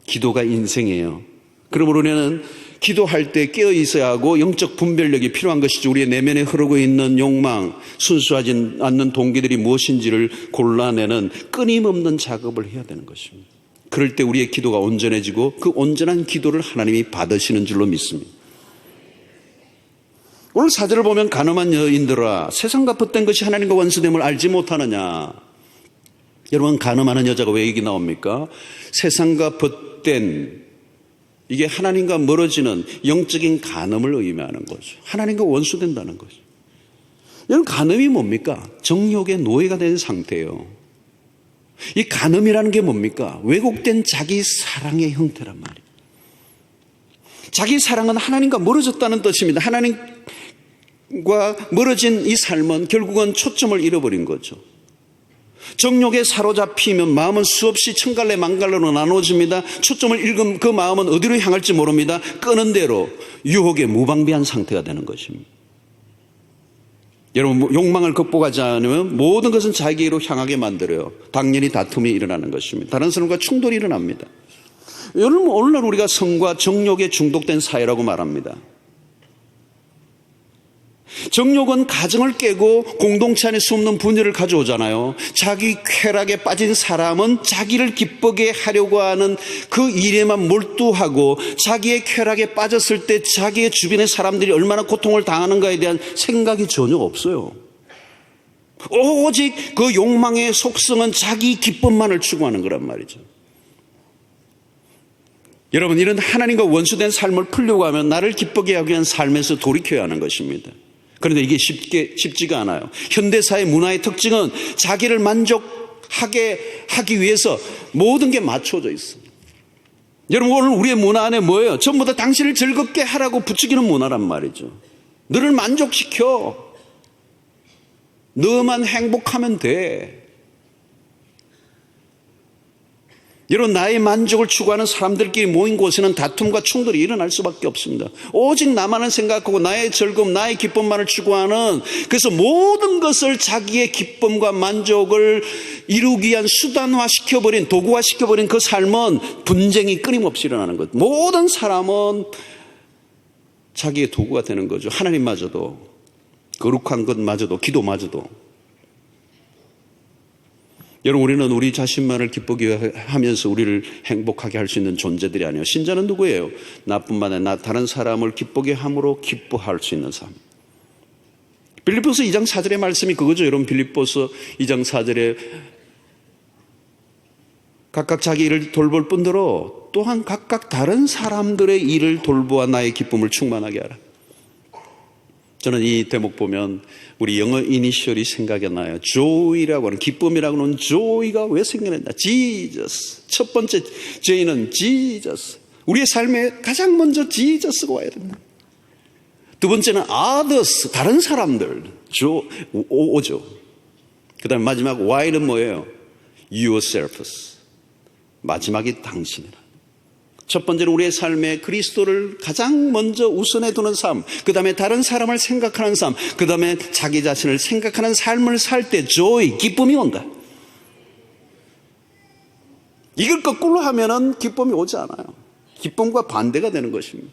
기도가 인생이에요. 그러므로 우리는 기도할 때 깨어 있어야 하고 영적 분별력이 필요한 것이죠. 우리의 내면에 흐르고 있는 욕망, 순수하지 않는 동기들이 무엇인지를 골라내는 끊임없는 작업을 해야 되는 것입니다. 그럴 때 우리의 기도가 온전해지고 그 온전한 기도를 하나님이 받으시는 줄로 믿습니다. 오늘 사절을 보면 가늠한 여인들아, 세상과 벗된 것이 하나님과 원수됨을 알지 못하느냐. 여러분, 가늠하는 여자가 왜 여기 나옵니까? 세상과 벗된, 이게 하나님과 멀어지는 영적인 간음을 의미하는 거죠. 하나님과 원수된다는 거죠. 여러분, 간음이 뭡니까? 정욕의 노예가 된 상태예요. 이 간음이라는 게 뭡니까? 왜곡된 자기 사랑의 형태란 말이에요. 자기 사랑은 하나님과 멀어졌다는 뜻입니다. 하나님과 멀어진 이 삶은 결국은 초점을 잃어버린 거죠. 정욕에 사로잡히면 마음은 수없이 천갈래 만갈래로 나눠집니다. 초점을 잃은 그 마음은 어디로 향할지 모릅니다. 끄는 대로 유혹에 무방비한 상태가 되는 것입니다. 여러분, 욕망을 극복하지 않으면 모든 것은 자기로 향하게 만들어요. 당연히 다툼이 일어나는 것입니다. 다른 사람과 충돌이 일어납니다. 여러분, 오늘날 우리가 성과 정욕에 중독된 사회라고 말합니다. 정욕은 가정을 깨고 공동체 안에 숨는 분열을 가져오잖아요. 자기 쾌락에 빠진 사람은 자기를 기쁘게 하려고 하는 그 일에만 몰두하고 자기의 쾌락에 빠졌을 때 자기의 주변의 사람들이 얼마나 고통을 당하는가에 대한 생각이 전혀 없어요. 오직 그 욕망의 속성은 자기 기쁨만을 추구하는 거란 말이죠. 여러분, 이런 하나님과 원수된 삶을 풀려고 하면 나를 기쁘게 하기 위한 삶에서 돌이켜야 하는 것입니다. 그런데 이게 쉽지가 않아요. 현대사의 문화의 특징은 자기를 만족하게 하기 위해서 모든 게 맞춰져 있어요. 여러분, 오늘 우리의 문화 안에 뭐예요? 전부 다 당신을 즐겁게 하라고 부추기는 문화란 말이죠. 너를 만족시켜. 너만 행복하면 돼. 여러분, 나의 만족을 추구하는 사람들끼리 모인 곳에는 다툼과 충돌이 일어날 수밖에 없습니다. 오직 나만을 생각하고 나의 즐거움, 나의 기쁨만을 추구하는, 그래서 모든 것을 자기의 기쁨과 만족을 이루기 위한 수단화시켜버린, 도구화시켜버린 그 삶은 분쟁이 끊임없이 일어나는 것. 모든 사람은 자기의 도구가 되는 거죠. 하나님마저도, 거룩한 것마저도, 기도마저도. 여러분, 우리는 우리 자신만을 기쁘게 하면서 우리를 행복하게 할 수 있는 존재들이 아니에요. 신자는 누구예요? 나뿐만 아니라 다른 사람을 기쁘게 함으로 기뻐할 수 있는 삶. 빌립보서 2장 4절의 말씀이 그거죠. 여러분, 빌립보서 2장 4절에 각각 자기 일을 돌볼 뿐더러 또한 각각 다른 사람들의 일을 돌보아 나의 기쁨을 충만하게 하라. 저는 이 대목 보면 우리 영어 이니셜이 생각이 나요. joy라고 하는, 기쁨이라고 하는 joy가 왜 생겨났냐? Jesus. 첫 번째 J는 Jesus. 우리의 삶에 가장 먼저 Jesus가 와야 된다. 두 번째는 others, 다른 사람들. 오죠. 그 다음에 마지막 Y는 뭐예요? yourselves. 마지막이 당신이라. 첫 번째는 우리의 삶에 그리스도를 가장 먼저 우선에 두는 삶, 그 다음에 다른 사람을 생각하는 삶, 그 다음에 자기 자신을 생각하는 삶을 살 때 joy, 기쁨이 온다. 이걸 거꾸로 하면은 기쁨이 오지 않아요. 기쁨과 반대가 되는 것입니다.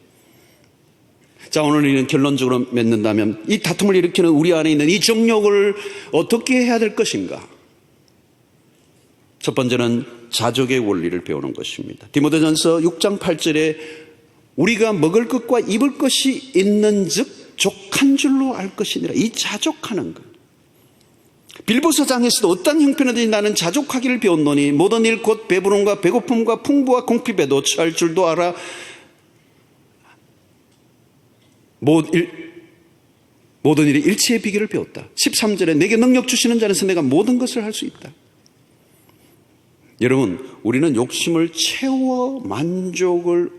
자, 오늘 우리는 결론적으로 맺는다면 이 다툼을 일으키는 우리 안에 있는 이 정욕을 어떻게 해야 될 것인가? 첫 번째는 자족의 원리를 배우는 것입니다. 디모데전서 6장 8절에 우리가 먹을 것과 입을 것이 있는 즉 족한 줄로 알 것이니라. 이 자족하는 것. 빌보서장에서도 어떤 형편이든지 나는 자족하기를 배웠노니 모든 일 곧 배부름과 배고픔과 풍부와 공핍에도 처할 줄도 알아. 모든 일에 일체의 비결을 배웠다. 13절에 내게 능력 주시는 자에서 내가 모든 것을 할 수 있다. 여러분, 우리는 욕심을 채워 만족을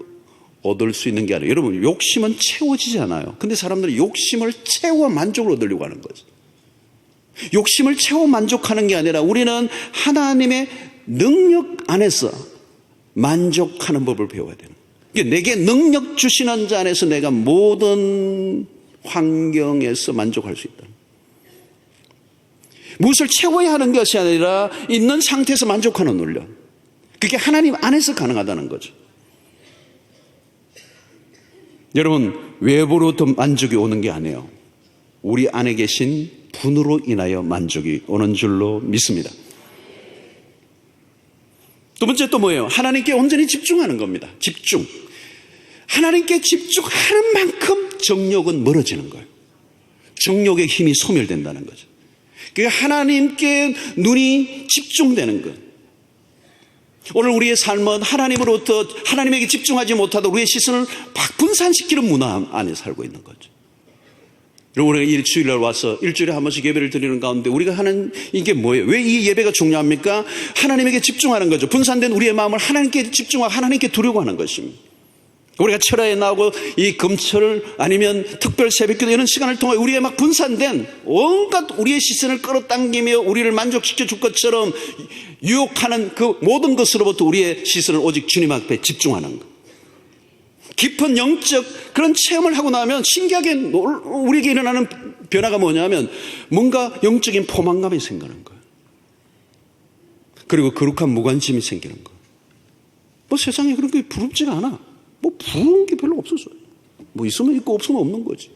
얻을 수 있는 게 아니에요. 여러분, 욕심은 채워지지 않아요. 근데 사람들은 욕심을 채워 만족을 얻으려고 하는 거죠. 욕심을 채워 만족하는 게 아니라 우리는 하나님의 능력 안에서 만족하는 법을 배워야 되는 거예요. 내게 능력 주시는 자 안에서 내가 모든 환경에서 만족할 수 있다. 무엇을 채워야 하는 것이 아니라 있는 상태에서 만족하는 훈련. 그게 하나님 안에서 가능하다는 거죠. 여러분, 외부로부터 만족이 오는 게 아니에요. 우리 안에 계신 분으로 인하여 만족이 오는 줄로 믿습니다. 두 번째 또 뭐예요? 하나님께 온전히 집중하는 겁니다. 집중. 하나님께 집중하는 만큼 정욕은 멀어지는 거예요. 정욕의 힘이 소멸된다는 거죠. 하나님께 눈이 집중되는 것. 오늘 우리의 삶은 하나님으로부터 하나님에게 집중하지 못하도록 우리의 시선을 막 분산시키는 문화 안에 살고 있는 거죠. 우리가 일주일날 와서 일주일에 한 번씩 예배를 드리는 가운데 우리가 하는 이게 뭐예요? 왜 이 예배가 중요합니까? 하나님에게 집중하는 거죠. 분산된 우리의 마음을 하나님께 집중하고 하나님께 두려고 하는 것입니다. 우리가 철야에 나오고 이 금철 아니면 특별 새벽기도 이런 시간을 통해 우리의 막 분산된 온갖 우리의 시선을 끌어당기며 우리를 만족시켜 줄 것처럼 유혹하는 그 모든 것으로부터 우리의 시선을 오직 주님 앞에 집중하는 것. 깊은 영적 그런 체험을 하고 나면 신기하게 우리에게 일어나는 변화가 뭐냐면 뭔가 영적인 포만감이 생기는 거예요. 그리고 거룩한 무관심이 생기는 거예요. 뭐 세상에 그런 게 부럽지가 않아. 뭐 부러운 게 별로 없었어요. 뭐 있으면 있고 없으면 없는 거지.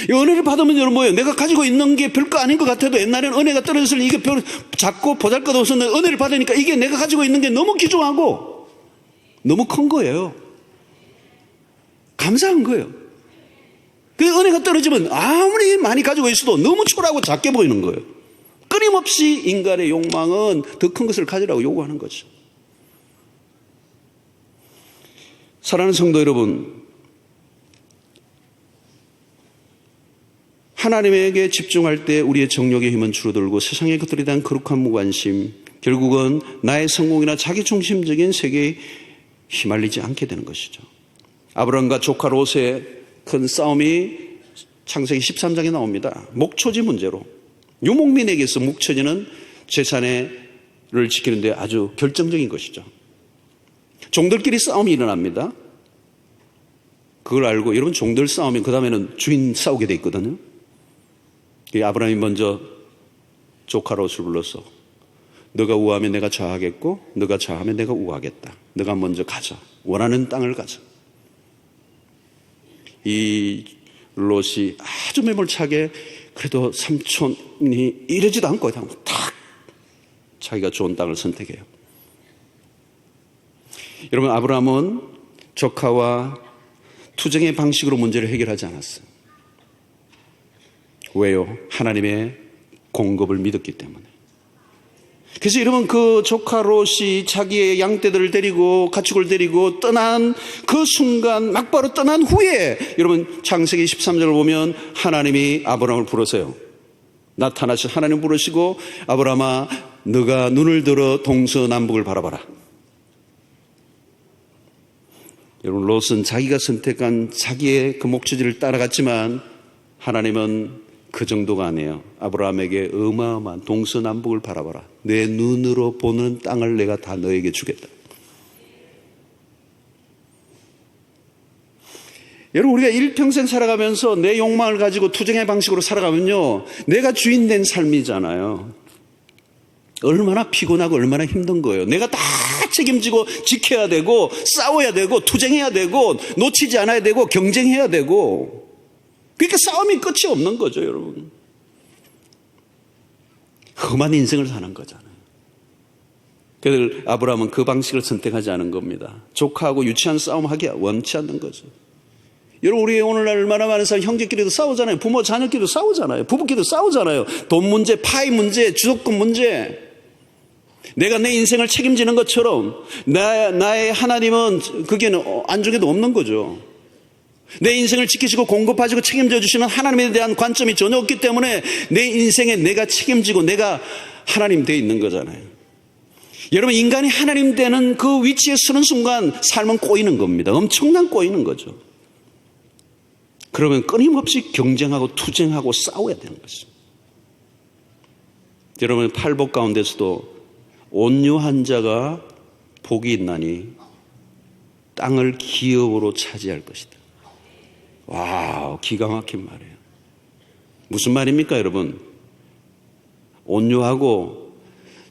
이 은혜를 받으면 여러분 뭐예요? 내가 가지고 있는 게 별거 아닌 것 같아도 옛날에는 은혜가 떨어졌을 때 이게 별 작고 보잘것없었는데 은혜를 받으니까 이게 내가 가지고 있는 게 너무 귀중하고 너무 큰 거예요. 감사한 거예요. 그 은혜가 떨어지면 아무리 많이 가지고 있어도 너무 초라하고 작게 보이는 거예요. 끊임없이 인간의 욕망은 더 큰 것을 가지라고 요구하는 거죠. 사랑하는 성도 여러분, 하나님에게 집중할 때 우리의 정욕의 힘은 줄어들고 세상의 것들에 대한 거룩한 무관심, 결국은 나의 성공이나 자기중심적인 세계에 휘말리지 않게 되는 것이죠. 아브라함과 조카 롯의 큰 싸움이 창세기 13장에 나옵니다. 목초지 문제로 유목민에게서 묵혀지는 재산을 지키는데 아주 결정적인 것이죠. 종들끼리 싸움이 일어납니다. 그걸 알고 여러분 종들 싸우면 그 다음에는 주인 싸우게 돼 있거든요. 아브라함이 먼저 조카 롯을 불러서 너가 우하면 내가 좌하겠고 너가 좌하면 내가 우하겠다. 너가 먼저 가자. 원하는 땅을 가자. 이 롯이 아주 매몰차게 그래도 삼촌이 이러지도 않고 그냥 탁 자기가 좋은 땅을 선택해요. 여러분 아브라함은 조카와 투쟁의 방식으로 문제를 해결하지 않았어요. 왜요? 하나님의 공급을 믿었기 때문에. 그래서 여러분 그 조카 롯이 자기의 양떼들을 데리고 가축을 데리고 떠난 그 순간 막바로 떠난 후에 여러분 창세기 13절을 보면 하나님이 아브라함을 부르세요. 나타나셔 하나님 부르시고 아브라함아 너가 눈을 들어 동서남북을 바라봐라. 여러분 롯은 자기가 선택한 자기의 그 목적지를 따라갔지만 하나님은 그 정도가 아니에요. 아브라함에게 어마어마한 동서남북을 바라봐라. 내 눈으로 보는 땅을 내가 다 너에게 주겠다. 여러분 우리가 일평생 살아가면서 내 욕망을 가지고 투쟁의 방식으로 살아가면요. 내가 주인 된 삶이잖아요. 얼마나 피곤하고 얼마나 힘든 거예요. 내가 다 책임지고 지켜야 되고 싸워야 되고 투쟁해야 되고 놓치지 않아야 되고 경쟁해야 되고 그러니까 싸움이 끝이 없는 거죠, 여러분. 험한 인생을 사는 거잖아요. 그래서 아브라함은 그 방식을 선택하지 않은 겁니다. 조카하고 유치한 싸움 하기 원치 않는 거죠. 여러분 우리 오늘날 얼마나 많은 사람 형제끼리도 싸우잖아요. 부모 자녀끼리도 싸우잖아요. 부부끼리도 싸우잖아요. 돈 문제, 파이 문제, 주도권 문제. 내가 내 인생을 책임지는 것처럼 나의 하나님은 그게는 안중에도 없는 거죠. 내 인생을 지키시고 공급하시고 책임져 주시는 하나님에 대한 관점이 전혀 없기 때문에 내 인생에 내가 책임지고 내가 하나님 되어 있는 거잖아요. 여러분 인간이 하나님 되는 그 위치에 서는 순간 삶은 꼬이는 겁니다. 엄청난 꼬이는 거죠. 그러면 끊임없이 경쟁하고 투쟁하고 싸워야 되는 것입니다. 여러분 팔복 가운데서도 온유한 자가 복이 있나니 땅을 기업으로 차지할 것이다. 와우, 기가 막힌 말이에요. 무슨 말입니까, 여러분? 온유하고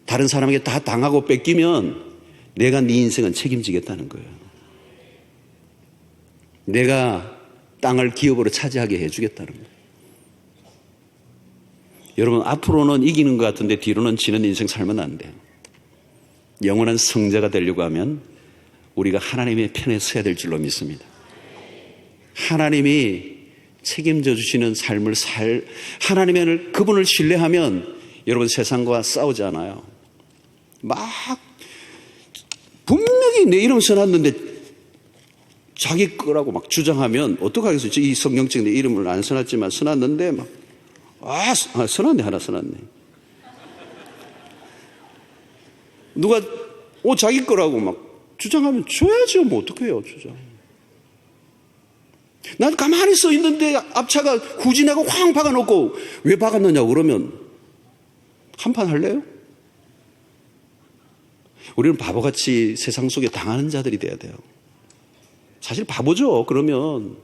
다른 사람에게 다 당하고 뺏기면 내가 네 인생은 책임지겠다는 거예요. 내가 땅을 기업으로 차지하게 해주겠다는 거예요. 여러분, 앞으로는 이기는 것 같은데 뒤로는 지는 인생 살면 안 돼요. 영원한 성자가 되려고 하면 우리가 하나님의 편에 서야 될 줄로 믿습니다. 하나님이 책임져 주시는 삶을 하나님의 그분을 신뢰하면 여러분 세상과 싸우지 않아요. 막 분명히 내 이름 써놨는데 자기 거라고 막 주장하면 어떡하겠어요? 이 성경책에 내 이름을 안 써놨지만 써놨는데 막 써놨네, 하나 써놨네. 누가 자기 거라고 막 주장하면 줘야죠. 뭐 어떡해요, 주장. 난 가만히 서 있는데 앞차가 후진하고 확 박아놓고 왜 박았느냐고 그러면 한판 할래요? 우리는 바보같이 세상 속에 당하는 자들이 돼야 돼요. 사실 바보죠. 그러면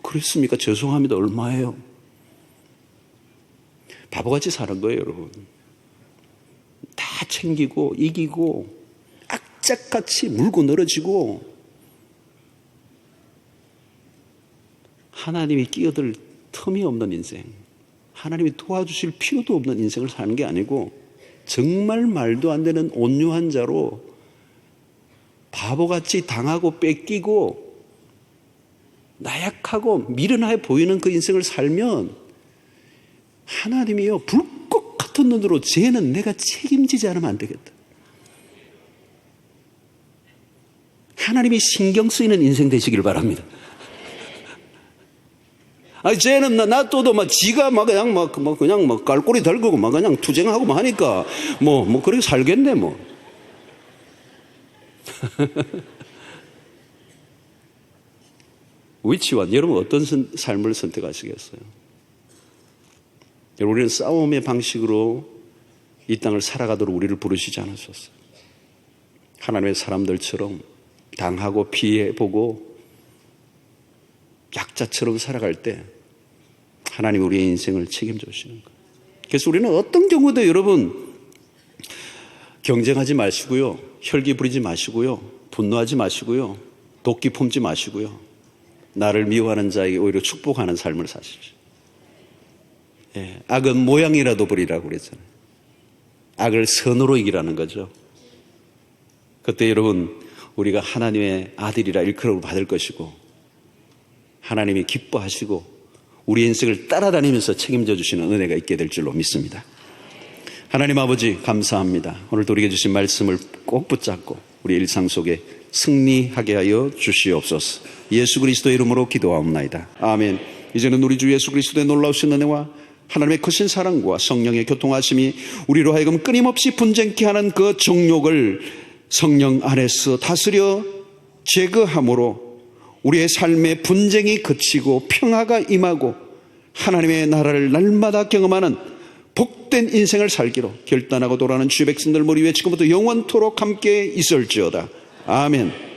그랬습니까? 죄송합니다. 얼마예요? 바보같이 사는 거예요, 여러분. 다 챙기고 이기고 악착같이 물고 늘어지고 하나님이 끼어들 틈이 없는 인생, 하나님이 도와주실 필요도 없는 인생을 사는 게 아니고 정말 말도 안 되는 온유한 자로 바보같이 당하고 뺏기고 나약하고 미련해 보이는 그 인생을 살면 하나님이요 불꽃 같은 눈으로 쟤는 내가 책임지지 않으면 안 되겠다. 하나님이 신경 쓰이는 인생 되시길 바랍니다. 쟤는 놔둬도 지가 그냥 깔꼬리 달고 그냥 투쟁하고 하니까 그렇게 살겠네 위치와 여러분 어떤 삶을 선택하시겠어요? 우리는 싸움의 방식으로 이 땅을 살아가도록 우리를 부르시지 않으셨어요. 하나님의 사람들처럼 당하고 피해보고 약자처럼 살아갈 때 하나님 우리의 인생을 책임져 주시는 거예요. 그래서 우리는 어떤 경우도 여러분 경쟁하지 마시고요. 혈기 부리지 마시고요. 분노하지 마시고요. 도끼 품지 마시고요. 나를 미워하는 자에게 오히려 축복하는 삶을 사십시오. 예, 악은 모양이라도 부리라고 그랬잖아요. 악을 선으로 이기라는 거죠. 그때 여러분 우리가 하나님의 아들이라 일컬음을 받을 것이고 하나님이 기뻐하시고 우리 인생을 따라다니면서 책임져 주시는 은혜가 있게 될 줄로 믿습니다. 하나님 아버지 감사합니다. 오늘도 우리에게 주신 말씀을 꼭 붙잡고 우리 일상 속에 승리하게 하여 주시옵소서. 예수 그리스도의 이름으로 기도하옵나이다. 아멘. 이제는 우리 주 예수 그리스도의 놀라우신 은혜와 하나님의 크신 사랑과 성령의 교통하심이 우리로 하여금 끊임없이 분쟁케 하는 그 정욕을 성령 안에서 다스려 제거함으로 우리의 삶의 분쟁이 그치고 평화가 임하고 하나님의 나라를 날마다 경험하는 복된 인생을 살기로 결단하고 돌아가는 주의 백성들 머리 위에 지금부터 영원토록 함께 있을지어다. 아멘.